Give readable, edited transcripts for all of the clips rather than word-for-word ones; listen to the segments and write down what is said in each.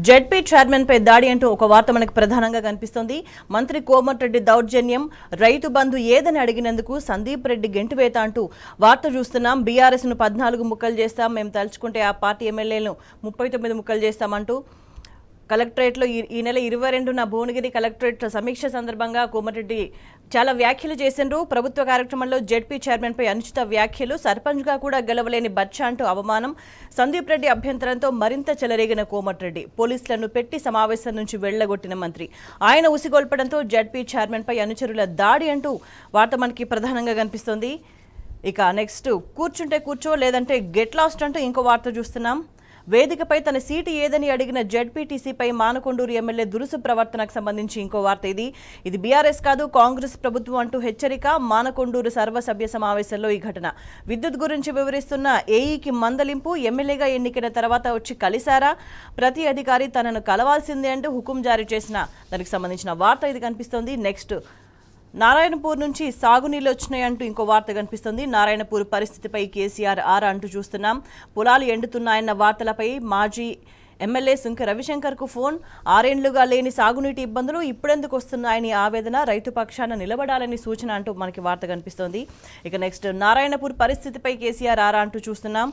ZP chairman పై దాడి అంటూ ఒక వార్త మనకు ప్రధానంగా కనిపిస్తోంది. మంత్రి కోమటిరెడ్డి దౌర్జన్యం, రైతు బంధు ఏదని అడిగినందుకు సందీప్ రెడ్డి గెంటువేత అంటూ వార్త చూస్తున్నాం. బీఆర్ఎస్ ను 14 ముక్కలు చేస్తాం, మేము తలుచుకుంటే ఆ పార్టీ ఎమ్మెల్యేలను 39 ముక్కలు చేస్తామంటూ కలెక్టరేట్లో ఈ నెల 22న భువనగిరి కలెక్టరేట్ సమీక్ష సందర్భంగా కోమటిరెడ్డి చాలా వ్యాఖ్యలు చేసిండ్రు. ప్రభుత్వ కార్యక్రమంలో జెడ్పీ చైర్మన్ పై అనుచిత వ్యాఖ్యలు, సర్పంచ్గా కూడా గెలవలేని బచ్చా అంటూ అవమానం, సందీప్ రెడ్డి అభ్యంతరంతో మరింత చెలరేగిన కోమటిరెడ్డి పోలీసులను పెట్టి సమావేశం నుంచి వెళ్లగొట్టిన మంత్రి, ఆయన ఉసిగొల్పడంతో జెడ్పీ చైర్మన్ పై అనుచరుల దాడి అంటూ వార్త మనకి ప్రధానంగా కనిపిస్తోంది. ఇక నెక్స్ట్ కూర్చుంటే కూర్చో లేదంటే గెట్ లాస్ట్ అంటూ ఇంకో వార్త చూస్తున్నాం. వేదికపై తన సీటు ఏదని అడిగిన జెడ్పీటీసీపై మానకొండూరు ఎమ్మెల్యే దురుసు ప్రవర్తనకు సంబంధించి ఇంకో వార్త ఇది బీఆర్ఎస్ కాదు కాంగ్రెస్ ప్రభుత్వం అంటూ హెచ్చరిక. మానకొండూరు సర్వసభ్య సమావేశంలో ఈ ఘటన. విద్యుత్ గురించి వివరిస్తున్న ఏఈకి మందలింపు, ఎమ్మెల్యేగా ఎన్నికైన తర్వాత వచ్చి కలిశారా, ప్రతి అధికారి తనను కలవాల్సిందే అంటూ హుకుం జారీ చేసిన దానికి సంబంధించిన వార్త ఇది కనిపిస్తోంది. నెక్స్ట్ నారాయణపూర్ నుంచి సాగునీళ్లు వచ్చినాయంటూ ఇంకో వార్త కనిపిస్తుంది. నారాయణపూర్ పరిస్థితిపై కేసీఆర్ ఆరా అంటూ చూస్తున్నాం. పొలాలు ఎండుతున్నాయన్న వార్తలపై మాజీ ఎమ్మెల్యే సుంకె రవిశంకర్కు ఫోన్. 6 ఏళ్లుగా లేని సాగునీటి ఇబ్బందులు ఇప్పుడెందుకు వస్తున్నాయని ఆవేదన, రైతు పక్షాన నిలబడాలని సూచన అంటూ మనకి వార్త కనిపిస్తోంది. ఇక నెక్స్ట్ నారాయణపూర్ పరిస్థితిపై కేసీఆర్ ఆరా అంటూ చూస్తున్నాం.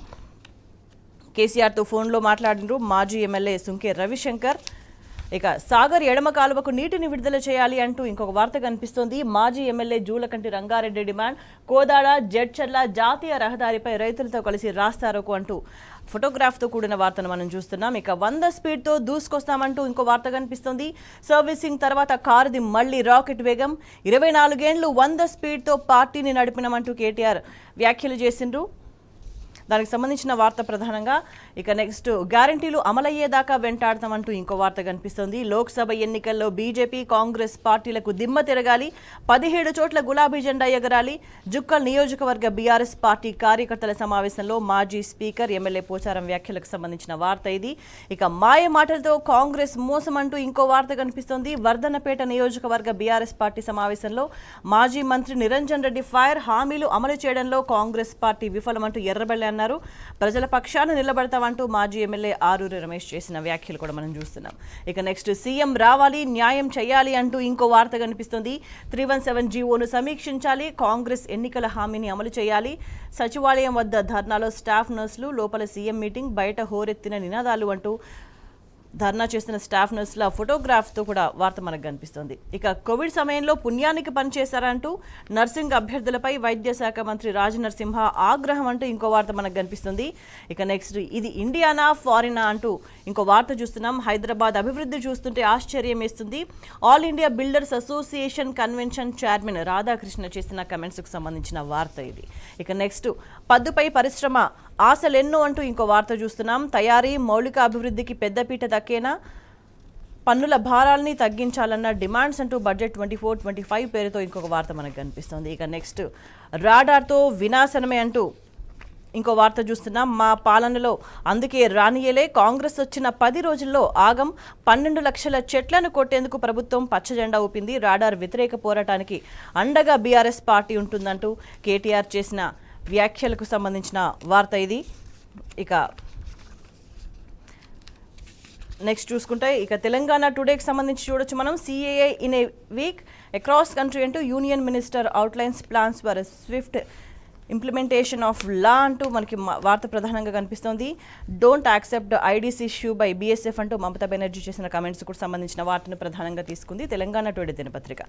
కేసీఆర్తో ఫోన్లో మాట్లాడినారు మాజీ ఎమ్మెల్యే సుంకె రవిశంకర్. ఇక సాగర్ ఎడమ కాలువకు నీటిని విడుదల చేయాలి అంటూ ఇంకొక వార్త కనిపిస్తోంది. మాజీ ఎమ్మెల్యే జూలకంటి రంగారెడ్డి డిమాండ్. కోదాడ జడ్చర్ల జాతీయ రహదారిపై రైతులతో కలిసి రాస్తారోకు అంటూ ఫోటోగ్రాఫ్తో కూడిన వార్తను మనం చూస్తున్నాం. ఇక 100 స్పీడ్తో దూసుకొస్తామంటూ ఇంకో వార్త కనిపిస్తోంది. సర్వీసింగ్ తర్వాత కారుది మళ్లీ రాకెట్ వేగం. 24 ఏళ్లు 100 స్పీడ్తో పార్టీని నడిపినామంటూ కేటీఆర్ వ్యాఖ్యలు చేసిండ్రు. దానికి సంబంధించిన వార్త ప్రధానంగా. ఇక నెక్స్ట్ గ్యారంటీలు అమలయ్యేదాకా వెంటాడతామంటూ ఇంకో వార్త కనిపిస్తోంది. లోక్సభ ఎన్నికల్లో బీజేపీ కాంగ్రెస్ పార్టీలకు దిమ్మ తిరగాలి, 17 చోట్ల గులాబీ జెండా ఎగరాలి. జుక్కల్ నియోజకవర్గ బీఆర్ఎస్ పార్టీ కార్యకర్తల సమావేశంలో మాజీ స్పీకర్ ఎమ్మెల్యే పోచారం వ్యాఖ్యలకు సంబంధించిన వార్త ఇది. ఇక మాయ మాటలతో కాంగ్రెస్ మోసం అంటూ ఇంకో వార్త కనిపిస్తోంది. వర్ధన్నపేట నియోజకవర్గ బీఆర్ఎస్ పార్టీ సమావేశంలో మాజీ మంత్రి నిరంజన్ రెడ్డి ఫైర్, హామీలు అమలు చేయడంలో కాంగ్రెస్ పార్టీ విఫలమంటూ ఎర్రబెల్లి అన్నారు. ప్రజల పక్షాన నిలబడతామంటూ మాజీ ఎమ్మెల్యే ఆరూరి రమేష్ చేసిన వ్యాఖ్యలు కూడా మనం చూస్తున్నాం. ఇక నెక్స్ట్ సీఎం రావాలి, న్యాయం చేయాలి అంటూ ఇంకో వార్త కనిపిస్తుంది. 317 జీవోను సమీక్షించాలి, కాంగ్రెస్ ఎన్నికల హామీని అమలు చేయాలి. సచివాలయం వద్ద ధర్నాలో స్టాఫ్ నర్సులు, లోపల సీఎం మీటింగ్, బయట హోరెత్తిన నినాదాలు అంటూ ధర్నా చేస్తున్న స్టాఫ్ నర్సుల ఫోటోగ్రాఫ్తో కూడా వార్త మనకు కనిపిస్తుంది. ఇక కోవిడ్ సమయంలో పుణ్యానికి పనిచేశారంటూ నర్సింగ్ అభ్యర్థులపై వైద్య శాఖ మంత్రి రాజనరసింహ ఆగ్రహం అంటూ ఇంకో వార్త మనకు కనిపిస్తుంది. ఇక నెక్స్ట్ ఇది ఇండియానా ఫారినా అంటూ ఇంకో వార్త చూస్తున్నాం. హైదరాబాద్ అభివృద్ధి చూస్తుంటే ఆశ్చర్యం వేస్తుంది. All India builders association convention chairman Radhakrishna చేసిన కమెంట్స్కు సంబంధించిన వార్త ఇది. ఇక నెక్స్ట్ పద్దుపై పరిశ్రమ ఆశలెన్నో అంటూ ఇంకో వార్త చూస్తున్నాం. తయారీ మౌలిక అభివృద్ధికి పెద్దపీట దక్కేనా, పన్నుల భారాల్ని తగ్గించాలన్న డిమాండ్స్ అంటూ బడ్జెట్ 24-25 పేరుతో ఇంకొక వార్త మనకు కనిపిస్తుంది. ఇక నెక్స్ట్ రాడార్తో వినాశనమే అంటూ ఇంకో వార్త చూస్తున్నాం. మా పాలనలో అందుకే రానియలే, కాంగ్రెస్ వచ్చిన 10 రోజుల్లో ఆగం, 12 లక్షల చెట్లను కొట్టేందుకు ప్రభుత్వం పచ్చజెండా ఊపింది. రాడార్ వ్యతిరేక పోరాటానికి అండగా బీఆర్ఎస్ పార్టీ ఉంటుందంటూ కేటీఆర్ చేసిన వ్యాఖ్యలకు సంబంధించిన వార్త ఇది. ఇక నెక్స్ట్ చూసుకుంటే ఇక తెలంగాణ టుడేకి సంబంధించి చూడొచ్చు మనం. CAA in a week across country అంటూ union minister outlines plans for swift implementation of law అంటూ మనకి వార్త ప్రధానంగా కనిపిస్తోంది. Don't accept IDC issue by BSF అంటూ మమతా బెనర్జీ చేసిన కమెంట్స్ కూడా సంబంధించిన వార్తను ప్రధానంగా తీసుకుంది తెలంగాణ టుడే దినపత్రిక.